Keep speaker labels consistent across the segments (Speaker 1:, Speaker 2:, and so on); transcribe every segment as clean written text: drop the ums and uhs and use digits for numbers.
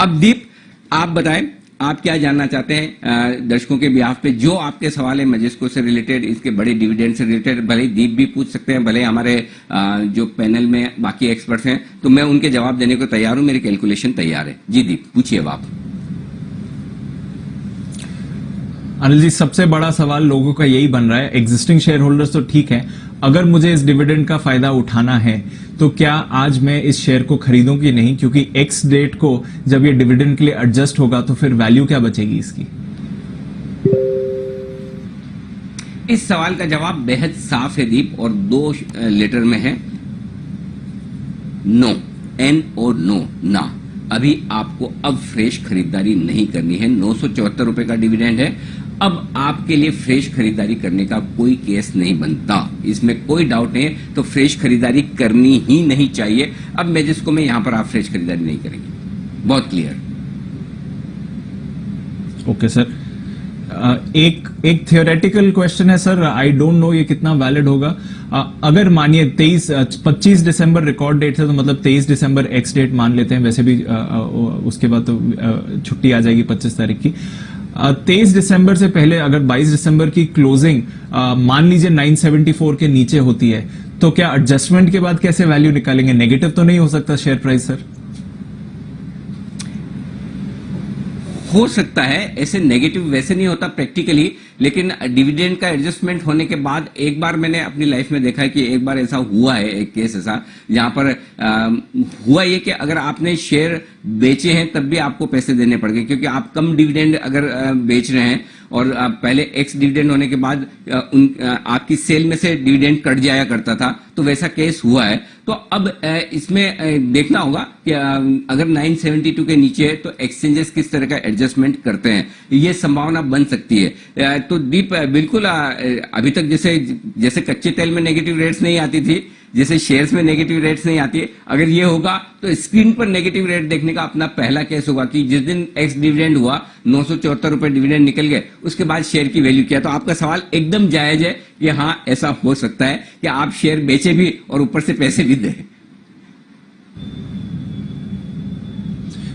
Speaker 1: अब दीप आप बताएं, आप क्या जानना चाहते हैं दर्शकों के बिहाफ पे, जो आपके सवाल है मजेस्को से रिलेटेड, इसके बड़े डिविडेंड से रिलेटेड, भले दीप भी पूछ सकते हैं, भले हमारे जो पैनल में बाकी एक्सपर्ट्स हैं, तो मैं उनके जवाब देने को तैयार हूं, मेरी कैलकुलेशन तैयार है। जी दीप पूछिए अब आप।
Speaker 2: अनिल जी, सबसे बड़ा सवाल लोगों का यही बन रहा है, एग्जिस्टिंग शेयर होल्डर्स तो ठीक है, अगर मुझे इस डिविडेंड का फायदा उठाना है तो क्या आज मैं इस शेयर को खरीदूं कि नहीं, क्योंकि एक्स डेट को जब ये डिविडेंड के लिए एडजस्ट होगा तो फिर वैल्यू क्या बचेगी इसकी?
Speaker 1: इस सवाल का जवाब बेहद साफ है दीप, और 2 लेटर में है, नो, एन और नो, ना। अभी आपको अब फ्रेश खरीदारी नहीं करनी है। 974 रुपए का डिविडेंड है, अब आपके लिए फ्रेश खरीदारी करने का कोई केस नहीं बनता, इसमें कोई डाउट नहीं है। तो फ्रेश खरीदारी करनी ही नहीं चाहिए। अब मैं जिसको मैं यहां पर आप फ्रेश खरीदारी नहीं करेंगे, बहुत क्लियर।
Speaker 2: ओके सर, एक थियोरेटिकल क्वेश्चन है सर, आई डोंट नो ये कितना वैलिड होगा। अगर मानिए 25 दिसंबर रिकॉर्ड डेट है, तो मतलब 23 दिसंबर एक्स डेट मान लेते हैं, वैसे भी उसके बाद तो छुट्टी आ जाएगी 25 तारीख की। 23 दिसंबर से पहले अगर 22 दिसंबर की क्लोजिंग मान लीजिए 974 के नीचे होती है, तो क्या एडजस्टमेंट के बाद कैसे वैल्यू निकालेंगे? नेगेटिव तो नहीं हो सकता शेयर प्राइस सर?
Speaker 1: हो सकता है, ऐसे नेगेटिव वैसे नहीं होता प्रैक्टिकली, लेकिन डिविडेंड का एडजस्टमेंट होने के बाद एक बार मैंने अपनी लाइफ में देखा है कि एक बार ऐसा हुआ है, एक केस ऐसा जहां पर हुआ ये कि अगर आपने शेयर बेचे हैं तब भी आपको पैसे देने पड़ गए, क्योंकि आप कम डिविडेंड अगर बेच रहे हैं और पहले एक्स डिविडेंड होने के बाद आपकी सेल में से डिविडेंड कट जाया करता था, तो वैसा केस हुआ है। तो अब इसमें देखना होगा कि अगर 972 के नीचे है तो एक्सचेंजेस किस तरह का एडजस्टमेंट करते हैं, ये संभावना बन सकती है। तो दीप बिल्कुल अभी तक जैसे कच्चे तेल में नेगेटिव रेट्स नहीं आती थी, जैसे शेयर्स में नेगेटिव रेट्स नहीं आती है, अगर ये होगा तो स्क्रीन पर नेगेटिव रेट देखने का अपना पहला केस होगा कि जिस दिन एक्स डिविडेंड हुआ 974 रुपए डिविडेंड निकल गए, उसके बाद शेयर की वैल्यू क्या। तो आपका सवाल एकदम जायज है कि हाँ ऐसा हो सकता है कि आप शेयर बेचे भी और ऊपर से पैसे भी दें।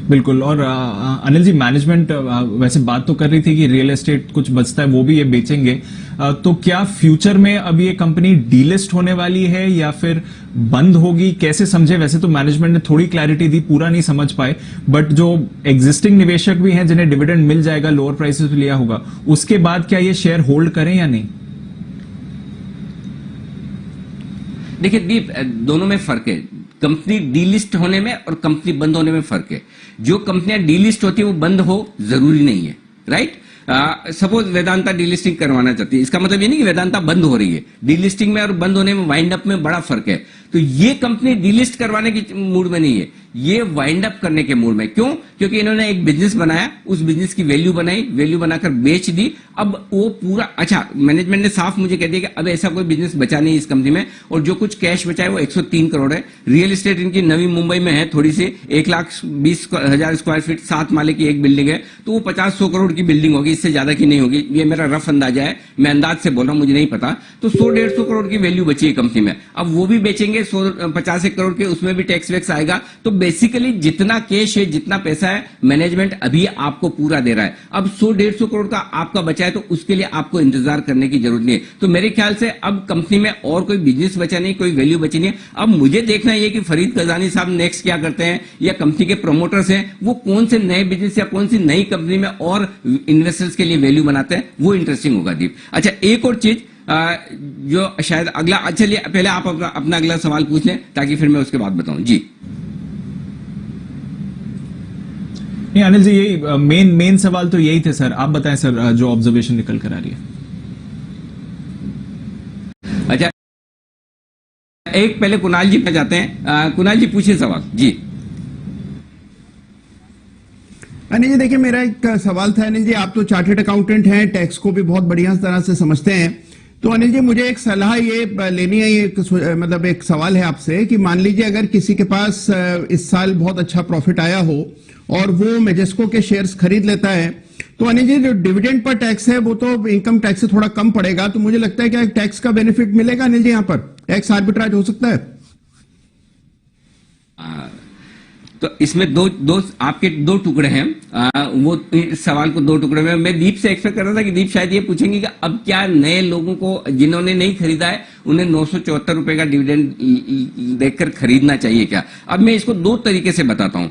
Speaker 2: बिल्कुल। और अनिल जी, मैनेजमेंट वैसे बात तो कर रही थी कि रियल एस्टेट कुछ बचता है वो भी ये बेचेंगे, तो क्या फ्यूचर में अब ये कंपनी डीलिस्ट होने वाली है या फिर बंद होगी, कैसे समझे? वैसे तो मैनेजमेंट ने थोड़ी क्लैरिटी दी, पूरा नहीं समझ पाए, बट जो एग्जिस्टिंग निवेशक भी हैं जिन्हें डिविडेंड मिल जाएगा, लोअर प्राइसेस पे लिया होगा, उसके बाद क्या ये शेयर होल्ड करें या नहीं?
Speaker 1: देखिए दीप, दोनों में फर्क है। कंपनी डीलिस्ट होने में और कंपनी बंद होने में फर्क है। जो कंपनियां डीलिस्ट होती है वो बंद हो जरूरी नहीं है, राइट? सपोज वेदांता डीलिस्टिंग करवाना चाहती है, इसका मतलब ये नहीं कि वेदांता बंद हो रही है। डीलिस्टिंग में और बंद होने में, वाइंड अप में बड़ा फर्क है। तो ये कंपनी डीलिस्ट करवाने की मूड में नहीं है, ये वाइंड अप करने के मूड में। क्यों? क्योंकि इन्होंने एक बिजनेस बनाया, उस बिजनेस की वैल्यू बनाई, वैल्यू बनाकर बेच दी। अब वो पूरा, अच्छा, मैनेजमेंट ने साफ मुझे कह दिया कि अब ऐसा कोई बिजनेस बचा नहीं इस कंपनी में, और जो कुछ कैश बचा है वो 103 करोड़ है। रियल एस्टेट इनकी नवी मुंबई में है, थोड़ी सी 1,20,000 स्क्वायर फीट, 7 माले की एक बिल्डिंग है, तो वो 50-100 करोड़ की बिल्डिंग होगी, इससे ज्यादा की नहीं होगी। ये मेरा रफ अंदाजा है, मैं अंदाज से बोल रहा हूं, मुझे नहीं पता। तो 100-150 करोड़ की वैल्यू बची है कंपनी में। अब वो भी बेचेंगे 50 करोड़ के, उसमें भी टैक्स वैक्स आएगा। तो बेसिकली जितना कैश है, जितना पैसा है, मैनेजमेंट अभी आपको पूरा दे रहा है। अब 100-150 करोड़ का आपका बचा है, तो उसके लिए आपको इंतजार करने की जरूरत नहीं है। तो मेरे ख्याल से अब कंपनी में और कोई बिजनेस बचा नहीं, कोई वैल्यू बची नहीं है। अब मुझे देखना यह कि फरीद गजानी साहब नेक्स्ट क्या करते हैं, या कंपनी के प्रोमोटर्स हैं वो कौन से नए बिजनेस या कौन सी नई कंपनी में और इन्वेस्टर्स के लिए वैल्यू बनाते हैं, वो इंटरेस्टिंग होगा दीप। अच्छा, एक और चीज जो शायद अगला, चलिए पहले आप अपना अगला सवाल पूछ लें ताकि फिर मैं उसके बाद बताऊं। जी
Speaker 2: नहीं अनिल जी, यही मेन सवाल तो यही थे सर। आप बताएं सर, जो ऑब्जर्वेशन निकल कर आ रही है।
Speaker 1: अच्छा, एक पहले कुणाल जी पे जाते हैं। कुणाल जी पूछिए सवाल। जी
Speaker 3: अनिल जी, देखिए मेरा एक सवाल था। अनिल जी, आप तो चार्टर्ड अकाउंटेंट हैं, टैक्स को भी बहुत बढ़िया तरह से समझते हैं। तो अनिल जी, मुझे एक सलाह ये लेनी है, ये मतलब एक सवाल है आपसे कि मान लीजिए अगर किसी के पास इस साल बहुत अच्छा प्रॉफिट आया हो और वो मेजेस्को के शेयर्स खरीद लेता है, तो अनिल जी जो डिविडेंड पर टैक्स है वो तो इनकम टैक्स से थोड़ा कम पड़ेगा, तो मुझे लगता है कि टैक्स का बेनिफिट मिलेगा अनिल जी, यहाँ पर टैक्स आर्बिट्राज हो सकता है।
Speaker 1: तो इसमें दो आपके दो टुकड़े हैं। वो इस सवाल को दो टुकड़े में मैं दीप से एक्सपेक्ट कर रहा था कि दीप शायद ये पूछेंगे कि अब क्या नए लोगों को जिन्होंने नहीं खरीदा है उन्हें 974 रुपए का डिविडेंड देखकर खरीदना चाहिए क्या। अब मैं इसको दो तरीके से बताता हूं।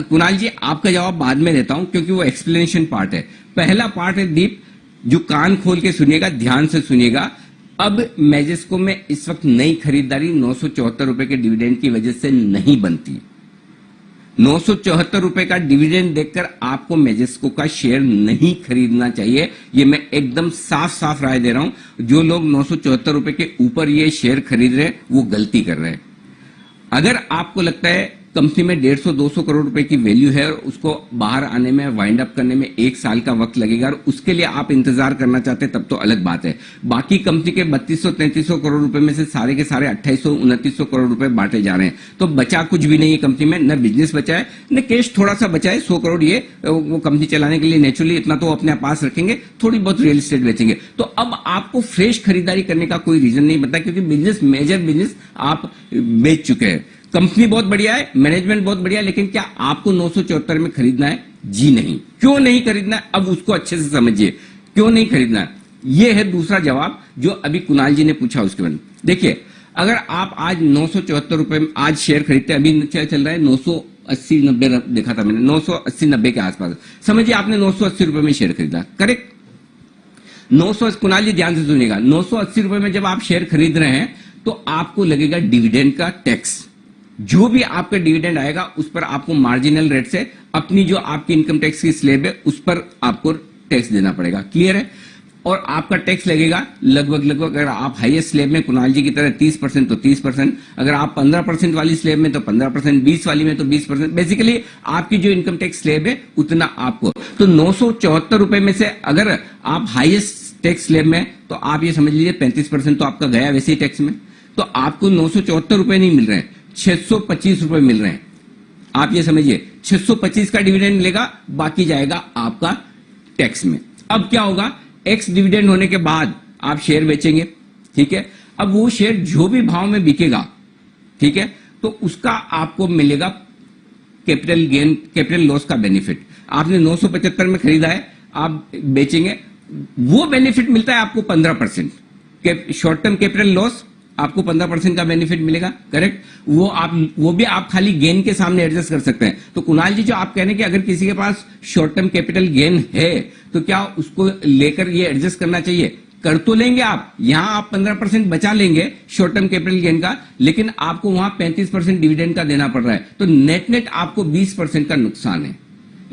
Speaker 1: कुणाल जी आपका जवाब बाद में देता हूं क्योंकि वो एक्सप्लेनेशन पार्ट है। पहला पार्ट है दीप, जो कान खोल के सुनिएगा, ध्यान से सुनिएगा। अब मैजेस्को में इस वक्त नई खरीदारी 974 रुपए के डिविडेंड की वजह से नहीं बनती। 974 रुपए का डिविडेंड देखकर आपको मैजेस्को का शेयर नहीं खरीदना चाहिए। ये मैं एकदम साफ साफ राय दे रहा हूं। जो लोग 974 रुपए के ऊपर ये शेयर खरीद रहे हैं वो गलती कर रहे हैं। अगर आपको लगता है कंपनी में 150-200 करोड़ रुपए की वैल्यू है और उसको बाहर आने में, वाइंड अप करने में 1 साल का वक्त लगेगा और उसके लिए आप इंतजार करना चाहते हैं, तब तो अलग बात है। बाकी कंपनी के 3200-3300 करोड़ रुपए में से सारे के सारे 2800-2900 करोड़ रुपए बांटे जा रहे हैं। तो बचा कुछ भी नहीं है कंपनी में, न बिजनेस बचा है न कैश थोड़ा सा बचा है। 100 करोड़ ये वो कंपनी चलाने के लिए नेचुरली इतना तो अपने पास रखेंगे, थोड़ी बहुत रियल एस्टेट बेचेंगे। तो अब आपको फ्रेश खरीदारी करने का कोई रीजन नहीं बनता क्योंकि बिजनेस, मेजर बिजनेस आप बेच चुके हैं। कंपनी बहुत बढ़िया है, मैनेजमेंट बहुत बढ़िया है, लेकिन क्या आपको 974 में खरीदना है? जी नहीं। क्यों नहीं खरीदना है? अब उसको अच्छे से समझिए क्यों नहीं खरीदना है। यह है दूसरा जवाब जो अभी कुणाल जी ने पूछा उसके बाद। देखिए, अगर आप आज 974 रुपए में आज शेयर खरीदते हैं, अभी चल रहा है 980-90 देखा था मैंने, 980-90 के आसपास। समझिए आपने 980 रुपए में शेयर खरीदा, करेक्ट। 900, कुणाल जी ध्यान से सुनिएगा, 980 रुपए में जब आप शेयर खरीद रहे हैं तो आपको लगेगा डिविडेंड का टैक्स। जो भी आपका डिविडेंड आएगा उस पर आपको मार्जिनल रेट से अपनी जो आपकी इनकम टैक्स की स्लैब है उस पर आपको टैक्स देना पड़ेगा। क्लियर है? और आपका टैक्स लगेगा लगभग अगर आप हाईएस्ट स्लैब में कुणाल जी की तरह 30% तो 30%, अगर आप 15% वाली स्लैब में तो 15%, 20 वाली में तो 20%। बेसिकली आपकी जो इनकम टैक्स स्लैब है उतना आपको। तो 974 रुपए में से अगर आप हाईएस्ट टैक्स स्लैब में, तो आप ये समझ लीजिए 35% तो आपका गया वैसे ही टैक्स में। तो आपको 974 रुपए नहीं मिल रहे हैं, 625 रुपए मिल रहे हैं। आप ये समझिए 625 का डिविडेंड मिलेगा, बाकी जाएगा आपका टैक्स में। अब क्या होगा, एक्स डिविडेंड होने के बाद आप शेयर बेचेंगे, ठीक है। अब वो शेयर जो भी भाव में बिकेगा, ठीक है, तो उसका आपको मिलेगा कैपिटल गेन, कैपिटल लॉस का बेनिफिट। आपने 975 में खरीदा है, आप बेचेंगे, वो बेनिफिट मिलता है आपको 15%। शॉर्ट टर्म कैपिटल लॉस आपको 15% का बेनिफिट मिलेगा, करेक्ट। वो भी आप खाली गेन के सामने एडजस्ट कर सकते हैं। तो कुणाल जी जो आप कह रहे हैं कि अगर किसी के पास शॉर्ट टर्म कैपिटल गेन है तो क्या उसको लेकर ये एडजस्ट करना चाहिए? कर तो लेंगे आप, यहां आप 15% बचा लेंगे शॉर्ट टर्म कैपिटल गेन का, लेकिन आपको वहां 35% डिविडेंड का देना पड़ रहा है। तो नेट नेट आपको 20% का नुकसान है,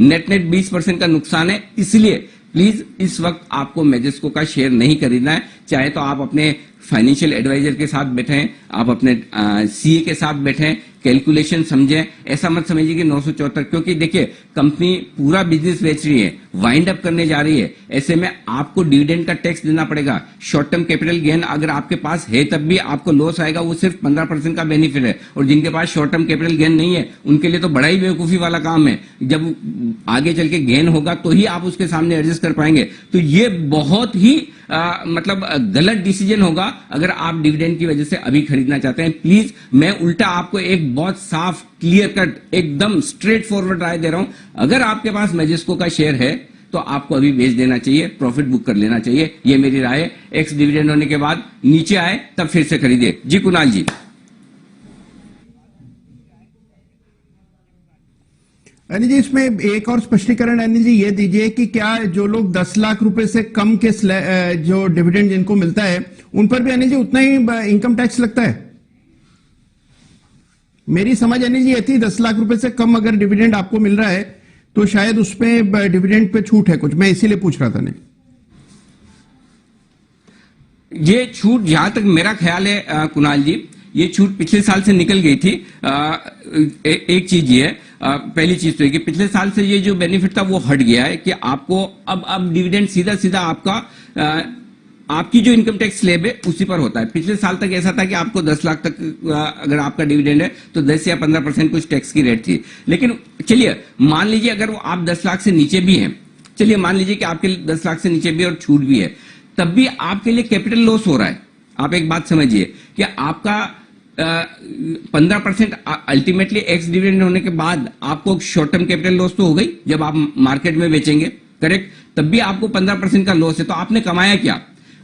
Speaker 1: नेट नेट 20% का नुकसान है। इसलिए प्लीज इस वक्त आपको मैजेस्को का शेयर नहीं खरीदना है। चाहे तो आप अपने फाइनेंशियल एडवाइजर के साथ बैठे, आप अपने सीए के साथ बैठे, कैलकुलेशन समझें। ऐसा मत समझिए कि 974, क्योंकि देखिए कंपनी पूरा बिजनेस बेच रही है, वाइंड अप करने जा रही है, ऐसे में आपको डिविडेंड का टैक्स देना पड़ेगा। शॉर्ट टर्म कैपिटल गेन अगर आपके पास है तब भी आपको लॉस आएगा, वो सिर्फ 15% का बेनिफिट है। और जिनके पास शॉर्ट टर्म कैपिटल गेन नहीं है उनके लिए तो बड़ा ही बेवकूफी वाला काम है। जब आगे चल के गेन होगा तो ही आप उसके सामने एडजस्ट कर पाएंगे। तो ये बहुत ही मतलब गलत डिसीजन होगा अगर आप डिविडेंड की वजह से अभी खरीदना चाहते हैं। प्लीज मैं उल्टा आपको एक बहुत साफ, क्लियर कट, एकदम स्ट्रेट फॉरवर्ड राय दे रहा हूं। अगर आपके पास मैजेस्को का शेयर है तो आपको अभी बेच देना चाहिए, प्रॉफिट बुक कर लेना चाहिए। ये मेरी राय है। एक्स डिविडेंड होने के बाद नीचे आए तब फिर से खरीदे। जी कुणाल जी।
Speaker 3: अनिल जी, इसमें एक और स्पष्टीकरण अनिल जी ये दीजिए कि क्या जो लोग 10 लाख रुपए से कम के जो डिविडेंड जिनको मिलता है उन पर भी अनिल जी उतना ही इनकम टैक्स लगता है? मेरी समझ अनिल जी ये थी 10 लाख रुपए से कम अगर डिविडेंड आपको मिल रहा है तो शायद उस पे डिविडेंड पे छूट है कुछ, मैं इसीलिए पूछ रहा था। नहीं,
Speaker 1: ये छूट जहां तक मेरा ख्याल है कुणाल जी, ये छूट पिछले साल से निकल गई थी। एक चीज ये है, पहली चीज तो है कि पिछले साल से ये जो बेनिफिट था वो हट गया है कि आपको अब डिविडेंड सीधा सीधा आपका आपकी जो इनकम टैक्स स्लैब है उसी पर होता है। पिछले साल तक ऐसा था कि आपको 10 लाख तक अगर आपका डिविडेंड है तो 10 या 15% कुछ टैक्स की रेट थी। लेकिन चलिए मान लीजिए अगर वो आप 10 लाख से नीचे भी हैं, चलिए मान लीजिए कि आपके 10 लाख से नीचे भी और छूट भी है, तब भी आपके लिए कैपिटल लॉस हो रहा है। आप एक बात समझिए कि आपका 15% अल्टीमेटली एक्स डिविडेंड होने के बाद आपको शॉर्ट टर्म कैपिटल लॉस तो हो गई जब आप मार्केट में बेचेंगे, करेक्ट? तब भी आपको 15% का लॉस है, तो आपने कमाया क्या?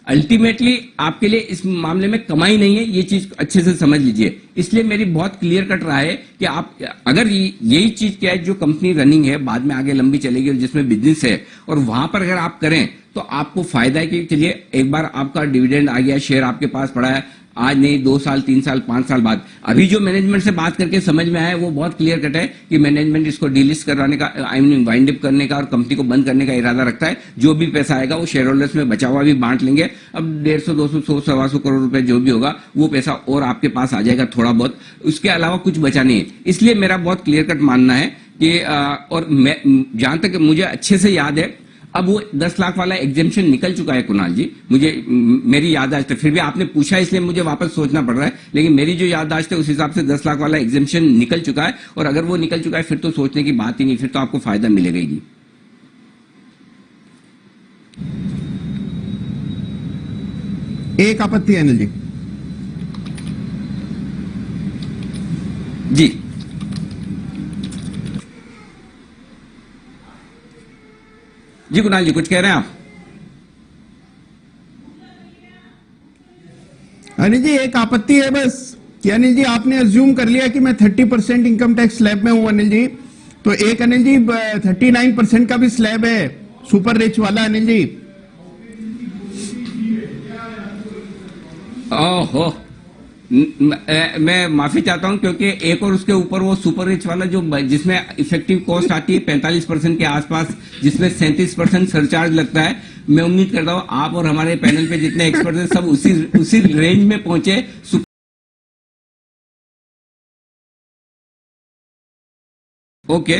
Speaker 1: अल्टीमेटली आपके लिए इस मामले में कमाई नहीं है, ये चीज अच्छे से समझ लीजिए। इसलिए मेरी बहुत क्लियर कट रहा है कि आप अगर यही चीज क्या है जो कंपनी रनिंग है, बाद में आगे लंबी चलेगी और जिसमें बिजनेस है, और वहां पर अगर आप करें तो आपको फायदा है कि चलिए एक बार आपका डिविडेंड आ गया, शेयर आपके पास पड़ा है, आज नहीं 2 साल 3 साल 5 साल बाद। अभी जो मैनेजमेंट से बात करके समझ में आया है वो बहुत क्लियर कट है कि मैनेजमेंट इसको डिलिस्ट करवाने का, आई मीन वाइंड अप करने का और कंपनी को बंद करने का इरादा रखता है। जो भी पैसा आएगा वो शेयर होल्डर्स में बचा हुआ भी बांट लेंगे। अब 150 200 100 125 करोड़ रुपए जो भी होगा वो पैसा और आपके पास आ जाएगा थोड़ा बहुत, उसके अलावा कुछ बचा नहीं है। इसलिए मेरा बहुत क्लियर कट मानना है कि और मैं जहां तक मुझे अच्छे से याद है, अब वो 10 लाख वाला एग्जेम्पशन निकल चुका है कुणाल जी, मुझे मेरी याददाश्त है, फिर भी आपने पूछा इसलिए मुझे वापस सोचना पड़ रहा है, लेकिन मेरी जो याददाश्त है उस हिसाब से 10 लाख वाला एग्जेम्पशन निकल चुका है। और अगर वो निकल चुका है फिर तो सोचने की बात ही नहीं, फिर तो आपको फायदा मिलेगा ही नहीं।
Speaker 3: एक आपत्ति है अनिल जी।
Speaker 1: जी जी कुणाल जी कुछ कह रहे हैं आप?
Speaker 3: अनिल जी एक आपत्ति है बस कि अनिल जी आपने अज्यूम कर लिया कि मैं 30% इनकम टैक्स स्लैब में हूं अनिल जी, तो एक अनिल जी 39% का भी स्लैब है सुपर रिच वाला अनिल जी।
Speaker 1: ओहो, मैं माफी चाहता हूं क्योंकि एक और उसके ऊपर वो सुपर रिच वाला जो जिसमें इफेक्टिव कॉस्ट आती है 45% के आसपास, जिसमें 37% सरचार्ज लगता है। मैं उम्मीद करता हूं आप और हमारे पैनल पे जितने एक्सपर्ट हैं सब उसी रेंज में पहुंचे। ओके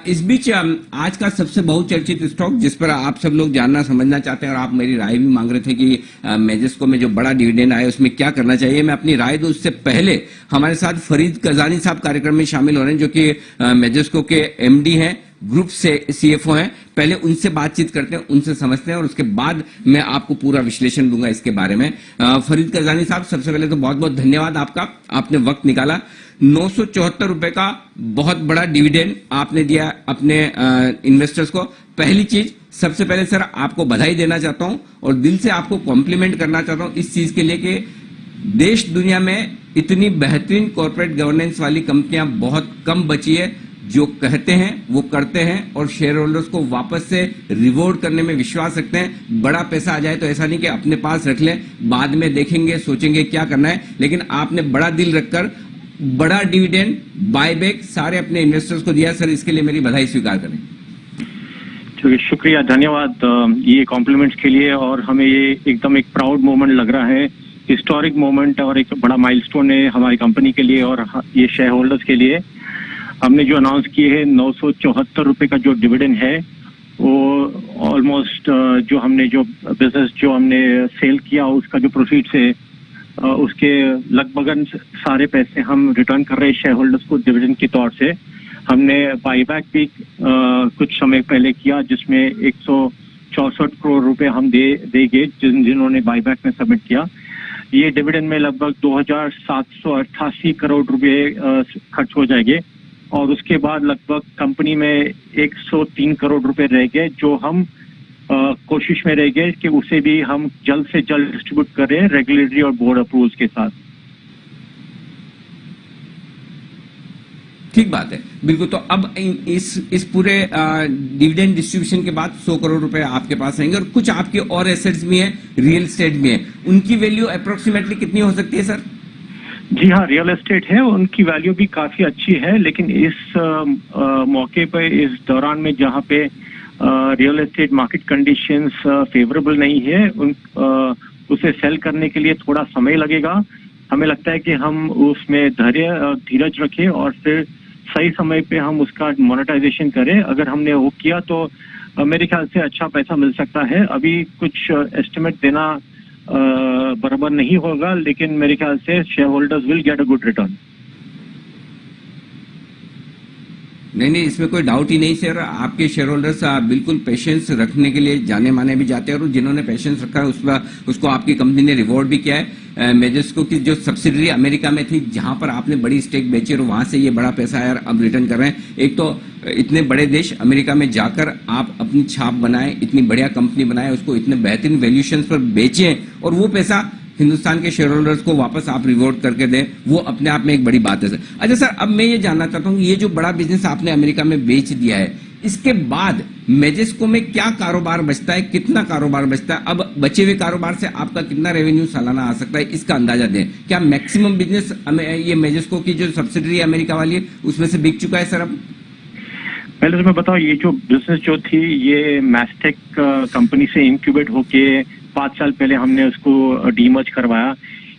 Speaker 1: इस बीच आज का सबसे बहुचर्चित स्टॉक जिस पर आप सब लोग जानना समझना चाहते हैं और आप मेरी राय भी मांग रहे थे कि मेजेस्को में जो बड़ा डिविडेंड आया उसमें क्या करना चाहिए, मैं अपनी राय दूं उससे पहले हमारे साथ फरीद कजानी साहब कार्यक्रम में शामिल हो रहे हैं जो कि मेजेस्को के एमडी हैं, ग्रुप से सीएफओ हैं। पहले उनसे बातचीत करते हैं, उनसे समझते हैं और उसके बाद मैं आपको पूरा विश्लेषण दूंगा इसके बारे में। फरीद कजानी साहब सबसे पहले तो बहुत बहुत धन्यवाद आपका, आपने वक्त निकाला। 974 रुपए का बहुत बड़ा डिविडेंड आपने दिया अपने इन्वेस्टर्स को। पहली चीज सबसे पहले सर आपको बधाई देना चाहता हूं और दिल से आपको कॉम्प्लीमेंट करना चाहता हूं इस चीज के लिए कि देश दुनिया में इतनी बेहतरीन कॉर्पोरेट गवर्नेंस वाली कंपनियां बहुत कम बची है जो कहते हैं वो करते हैं और शेयर होल्डर्स को वापस से रिवॉर्ड करने में विश्वास रखते हैं। बड़ा पैसा आ जाए तो ऐसा नहीं कि अपने पास रख लें, बाद में देखेंगे सोचेंगे क्या करना है, लेकिन आपने बड़ा दिल रखकर बड़ा डिविडेंड बायबैक सारे अपने इन्वेस्टर्स को दिया। सर इसके लिए मेरी बधाई स्वीकार करें।
Speaker 4: शुक्रिया, धन्यवाद ये कॉम्प्लीमेंट्स के लिए। और हमें ये एकदम एक प्राउड मोमेंट लग रहा है, हिस्टोरिक मोमेंट और एक बड़ा माइलस्टोन है हमारी कंपनी के लिए और ये शेयर होल्डर्स के लिए। हमने जो अनाउंस किए है 974 रुपए का जो डिविडेंड है वो ऑलमोस्ट जो हमने जो बिजनेस जो हमने सेल किया उसका जो प्रोफिट्स है उसके लगभग सारे पैसे हम रिटर्न कर रहे हैं शेयर होल्डर्स को डिविडेंड के तौर से। हमने बाईबैक भी कुछ समय पहले किया जिसमें 164 करोड़ रुपए हम देंगे जिन्होंने बाईबैक में सबमिट किया। ये डिविडेंड में लगभग 2788 करोड़ रुपए खर्च हो जाएंगे और उसके बाद लगभग कंपनी में 103 करोड़ रुपए रह गए जो हम कोशिश में रह गए कि उसे भी हम जल्द से जल्द डिस्ट्रीब्यूट करें रेगुलेटरी और बोर्ड अप्रूवल्स के साथ।
Speaker 1: ठीक बात है, बिल्कुल। तो अब इस पूरे डिविडेंड डिस्ट्रीब्यूशन के बाद 100 करोड़ रुपए आपके पास रहेंगे और कुछ आपके और एसेट्स भी हैं, रियल एस्टेट भी है, उनकी वैल्यू अप्रोक्सीमेटली कितनी हो सकती है सर?
Speaker 4: जी हाँ, रियल एस्टेट है, उनकी वैल्यू भी काफी अच्छी है, लेकिन इस मौके पर इस दौरान में जहाँ पे real estate market conditions favourable नहीं है उसे सेल करने के लिए थोड़ा समय लगेगा। हमें लगता है कि हम उसमें धीरज रखें और फिर सही समय पे हम उसका मोनेटाइजेशन करें। अगर हमने वो किया तो मेरे ख्याल से अच्छा पैसा मिल सकता है। अभी कुछ एस्टिमेट देना बराबर नहीं होगा, लेकिन मेरे ख्याल से share holders will get a good return.
Speaker 1: नहीं, इसमें कोई डाउट ही नहीं सर। आपके शेयर होल्डर्स बिल्कुल पेशेंस रखने के लिए जाने माने भी जाते हैं और जिन्होंने पेशेंस रखा है उसको आपकी कंपनी ने रिवॉर्ड भी किया है। मेजेस्को की जो सब्सिडरी अमेरिका में थी, जहां पर आपने बड़ी स्टेक बेची और वहां से ये बड़ा पैसा आया और अब रिटर्न कर रहे हैं। एक तो इतने बड़े देश अमेरिका में जाकर आप अपनी छाप बनाए, इतनी बढ़िया कंपनी बनाए, उसको इतने बेहतरीन वैल्यूएशन पर बेचें और वो पैसा हिंदुस्तान के शेयर होल्डर्स को वापस आप रिवॉर्ड करके दें, वो अपने आप में एक बड़ी बात है सर। अच्छा सर, अब मैं ये जानना चाहता हूँ, ये जो बड़ा बिजनेस आपने अमेरिका में बेच दिया है, इसके बाद मेजेस्को में क्या कारोबार बचता है, कितना कारोबार बचता है? अब बचे हुए कारोबार से आपका कितना रेवेन्यू सालाना आ सकता है, इसका अंदाजा दें। क्या मैक्सिमम बिजनेस ये मेजेस्को की जो सब्सिडरी अमेरिका वाली है उसमें से बिक चुका है सर अब?
Speaker 4: पहले तो मैं बताऊं, ये जो बिजनेस जो थी ये मैस्टेक कंपनी से इंक्यूबेट होके 5 साल पहले हमने उसको डीमर्ज करवाया।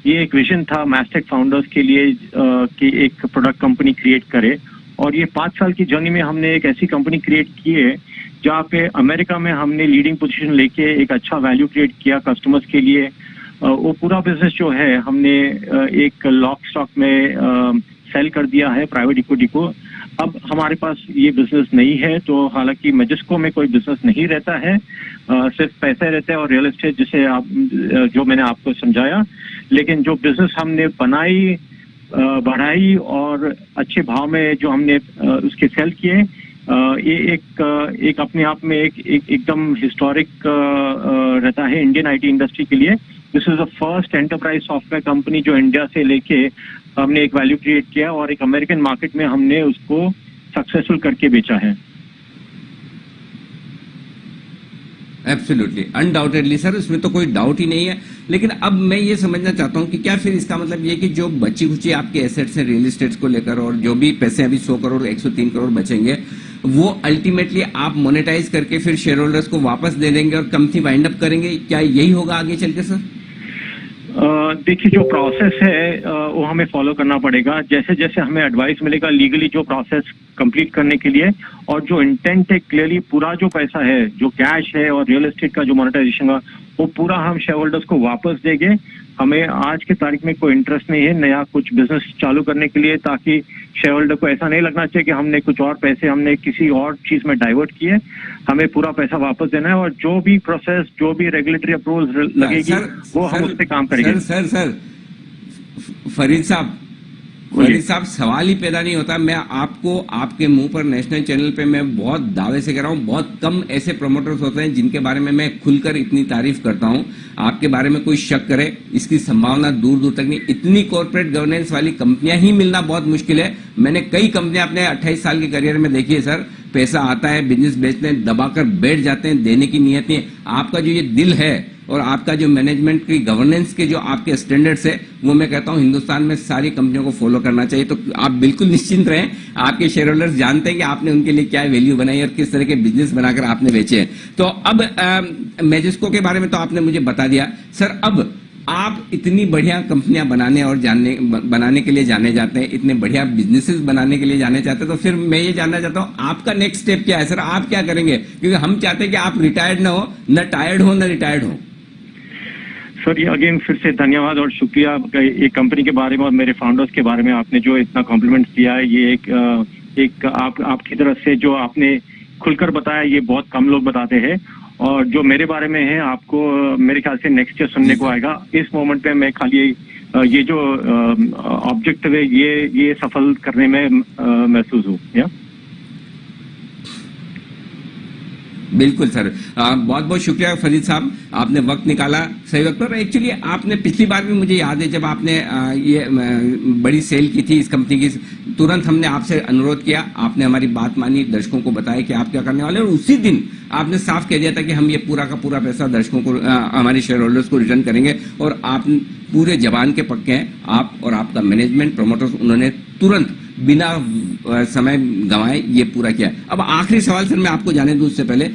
Speaker 4: ये एक विजन था मैस्टेक फाउंडर्स के लिए कि एक प्रोडक्ट कंपनी क्रिएट करे, और ये 5 साल की जर्नी में हमने एक ऐसी कंपनी क्रिएट की है जहाँ पे अमेरिका में हमने लीडिंग पोजीशन लेके एक अच्छा वैल्यू क्रिएट किया कस्टमर्स के लिए। वो पूरा बिजनेस जो है हमने एक लॉक स्टॉक में सेल कर दिया है प्राइवेट इक्विटी को। अब हमारे पास ये बिजनेस नहीं है, तो हालांकि मेजेस्को में कोई बिजनेस नहीं रहता है, सिर्फ पैसे रहते हैं और रियल एस्टेट, जिसे आप जो मैंने आपको समझाया। लेकिन जो बिजनेस हमने बनाई, बढ़ाई और अच्छे भाव में जो हमने उसके सेल किए, ये एक अपने आप में एकदम हिस्टोरिक रहता है इंडियन आईटी इंडस्ट्री के लिए। This is the first enterprise software company जो इंडिया से लेके हमने एक वैल्यू क्रिएट किया और एक अमेरिकन मार्केट में हमने उसको सक्सेसफुल करके बेचा है।
Speaker 1: एब्सोल्युटली, अनडाउटेडली सर, उसमें तो कोई डाउट ही नहीं है। लेकिन अब मैं ये समझना चाहता हूँ कि क्या फिर इसका मतलब ये कि जो बची खुची आपके एसेट्स हैं रियल एस्टेट्स को लेकर, और जो भी पैसे अभी 100 करोड़ 103 करोड़ बचेंगे, वो अल्टीमेटली आप मोनेटाइज करके फिर शेयर होल्डर्स को वापस दे देंगे और कंपनी वाइंड अप करेंगे? क्या यही होगा आगे चल के सर?
Speaker 4: देखिए, जो प्रोसेस है वो हमें फॉलो करना पड़ेगा। जैसे जैसे हमें एडवाइस मिलेगा लीगली जो प्रोसेस कंप्लीट करने के लिए, और जो इंटेंट है क्लियरली, पूरा जो पैसा है, जो कैश है और रियल एस्टेट का जो मोनेटाइजेशन का, वो पूरा हम शेयर होल्डर्स को वापस देंगे। हमें आज की तारीख में कोई इंटरेस्ट नहीं है नया कुछ बिजनेस चालू करने के लिए, ताकि शेयर होल्डर को ऐसा नहीं लगना चाहिए कि हमने कुछ और पैसे हमने किसी और चीज में डाइवर्ट किए। हमें पूरा पैसा वापस देना है, और जो भी प्रोसेस, जो भी रेगुलेटरी अप्रूवल लगेगी वो हम उस पर काम करेंगे।
Speaker 1: सर फरीद साहब, सवाल ही पैदा नहीं होता। मैं आपको आपके मुंह पर नेशनल चैनल पे मैं बहुत दावे से कह रहा हूँ, बहुत कम ऐसे प्रमोटर्स होते हैं जिनके बारे में मैं खुलकर इतनी तारीफ करता हूँ। आपके बारे में कोई शक करे, इसकी संभावना दूर दूर तक नहीं। इतनी कॉर्पोरेट गवर्नेंस वाली कंपनियां ही मिलना बहुत मुश्किल है। मैंने कई कंपनियां अपने 28 साल के करियर में देखी है सर। पैसा आता है, बिजनेस बेचते हैं, दबाकर बैठ जाते हैं, देने की नियत नहीं है। आपका जो ये दिल है और आपका जो मैनेजमेंट की गवर्नेंस के जो आपके स्टैंडर्ड्स है, वो मैं कहता हूं हिंदुस्तान में सारी कंपनियों को फॉलो करना चाहिए। तो आप बिल्कुल निश्चिंत रहें, आपके शेयर होल्डर्स जानते हैं कि आपने उनके लिए क्या वैल्यू बनाई और किस तरह के बिजनेस बनाकर आपने बेचे हैं। तो अब मेजेस्को के बारे में तो आपने मुझे बता दिया सर। अब आप इतनी बढ़िया कंपनियां बनाने के लिए जाने जाते हैं, इतने बढ़िया बिजनेसेस बनाने के लिए जाने चाहते हैं, तो फिर मैं ये जानना चाहता हूं आपका नेक्स्ट स्टेप क्या है सर? आप क्या करेंगे? क्योंकि हम चाहते हैं कि आप रिटायर्ड ना हो, न टायर्ड हो, न रिटायर्ड हो।
Speaker 4: सर, ये अगेन फिर से धन्यवाद और शुक्रिया एक कंपनी के बारे में और मेरे फाउंडर्स के बारे में आपने जो इतना कॉम्प्लीमेंट दिया है। ये एक आपकी तरफ से जो आपने खुलकर बताया, ये बहुत कम लोग बताते हैं। और जो मेरे बारे में है, आपको मेरे ख्याल से नेक्स्ट ईयर सुनने को आएगा। इस मोमेंट पे मैं खाली ये जो ऑब्जेक्टिव है ये सफल करने में महसूस हूँ। या
Speaker 1: बिल्कुल सर, बहुत बहुत शुक्रिया फरीद साहब, आपने वक्त निकाला सही वक्त पर। एक्चुअली आपने पिछली बार भी मुझे याद है जब आपने ये बड़ी सेल की थी इस कंपनी की, तुरंत हमने आपसे अनुरोध किया, आपने हमारी बात मानी, दर्शकों को बताया कि आप क्या करने वाले, और उसी दिन आपने साफ कह दिया था कि हम ये पूरा का पूरा पैसा दर्शकों को, हमारे शेयर होल्डर्स को रिटर्न करेंगे। और आप पूरे जबान के पक्के हैं, आप और आपका मैनेजमेंट, प्रमोटर्स, उन्होंने तुरंत बिना समय गंवाए ये पूरा किया। अब आखिरी सवाल सर मैं आपको जाने दूं उससे पहले,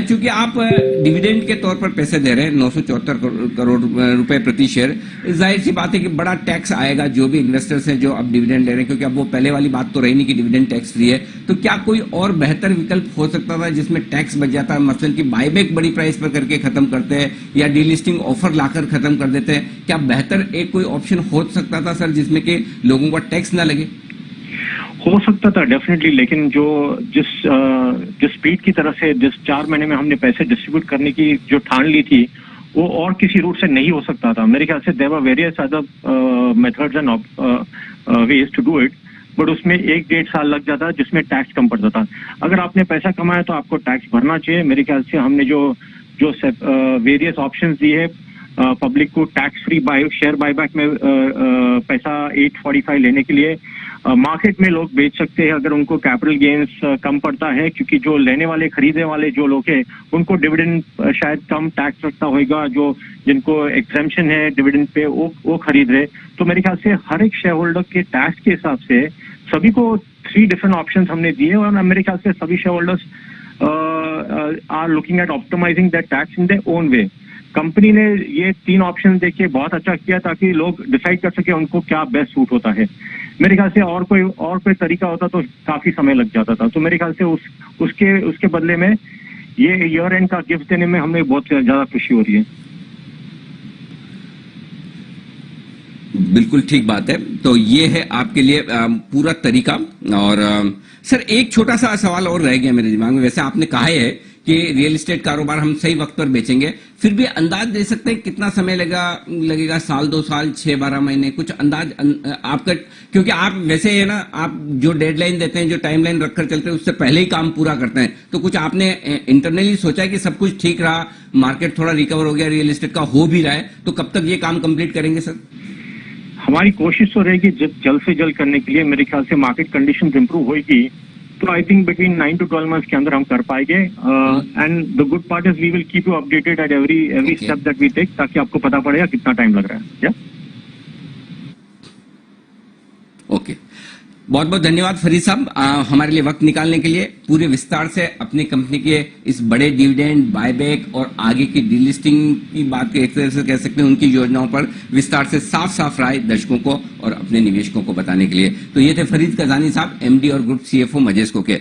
Speaker 1: चूंकि आप डिविडेंड के तौर पर पैसे दे रहे हैं 974 करोड़ रुपए प्रति शेयर, जाहिर सी बात है कि बड़ा टैक्स आएगा जो भी इन्वेस्टर्स हैं जो अब डिविडेंड ले रहे हैं, क्योंकि अब वो पहले वाली बात तो रही नहीं कि डिविडेंड टैक्स फ्री है। तो क्या कोई और बेहतर विकल्प हो सकता था जिसमें टैक्स बच जाता है? मसलन कि बायबैक बड़ी प्राइस पर करके खत्म करते हैं या डीलिस्टिंग ऑफर लाकर खत्म कर देते हैं। क्या बेहतर एक कोई ऑप्शन हो सकता था सर जिसमें कि लोगों को टैक्स ना लगे?
Speaker 4: हो सकता था डेफिनेटली, लेकिन जिस स्पीड की तरह से जिस 4 महीने में हमने पैसे डिस्ट्रीब्यूट करने की जो ठान ली थी, वो और किसी रूट से नहीं हो सकता था। मेरे ख्याल से there were various other methods and ways to do it, but उसमें 1-1.5 साल लग जाता जिसमें टैक्स कम पड़ता था। अगर आपने पैसा कमाया तो आपको टैक्स भरना चाहिए। मेरे ख्याल से हमने जो वेरियस ऑप्शंस दिए पब्लिक को टैक्स फ्री शेयर बायबैक में पैसा 845 लेने के लिए मार्केट में लोग बेच सकते हैं अगर उनको कैपिटल गेन्स कम पड़ता है, क्योंकि जो लेने वाले खरीदने वाले जो लोग हैं उनको डिविडेंड शायद कम टैक्स रखता होगा, जो जिनको एग्जेम्पशन है डिविडेंड पे वो खरीद रहे। तो मेरे ख्याल से हर एक शेयर होल्डर के टैक्स के हिसाब से सभी को 3 डिफरेंट ऑप्शंस हमने दिए और मेरे ख्याल से सभी share holders are looking at optimising that tax in their own way. Company ने ये 3 ऑप्शन देके बहुत अच्छा किया ताकि लोग डिसाइड कर सके उनको क्या बेस्ट सूट होता है। मेरे ख्याल से और कोई तरीका होता तो काफी समय लग जाता था। तो मेरे ख्याल से उसके बदले में ये ईयर एंड का गिफ्ट देने में हमें बहुत ज्यादा खुशी हो रही है।
Speaker 1: बिल्कुल ठीक बात है। तो ये है आपके लिए पूरा तरीका। और सर एक छोटा सा सवाल और रह गया मेरे दिमाग में। वैसे आपने कहा है कि रियल एस्टेट कारोबार हम सही वक्त पर बेचेंगे, फिर भी अंदाज दे सकते हैं कितना समय लगेगा? साल, 2 साल, 6-12 महीने, कुछ अंदाज आपका? क्योंकि आप वैसे है ना, आप जो डेडलाइन देते हैं, जो टाइमलाइन रखकर चलते हैं, उससे पहले ही काम पूरा करते हैं। तो कुछ आपने इंटरनली सोचा है कि सब कुछ ठीक रहा, मार्केट थोड़ा रिकवर हो गया, रियल एस्टेट का हो भी रहा है, तो कब तक ये काम कंप्लीट करेंगे सर?
Speaker 4: हमारी कोशिश तो रहेगी जल्द से जल्द करने के लिए। मेरे ख्याल से मार्केट कंडीशंस इंप्रूव होगी तो I think between 9 to 12 months के अंदर हम कर पाएंगे। And the good part is we will keep you updated at every step that we take, ताकि आपको पता पड़ेगा कितना टाइम लग रहा है।
Speaker 1: ओके, बहुत बहुत धन्यवाद फरीद साहब हमारे लिए वक्त निकालने के लिए। पूरे विस्तार से अपनी कंपनी के इस बड़े डिविडेंड, बायबैक और आगे की डीलिस्टिंग की बात एक तरह से कह सकते हैं, उनकी योजनाओं पर विस्तार से साफ राय दर्शकों को और अपने निवेशकों को बताने के लिए। तो ये थे फरीद कजानी साहब, एमडी और ग्रुप CFO मजेस्को के।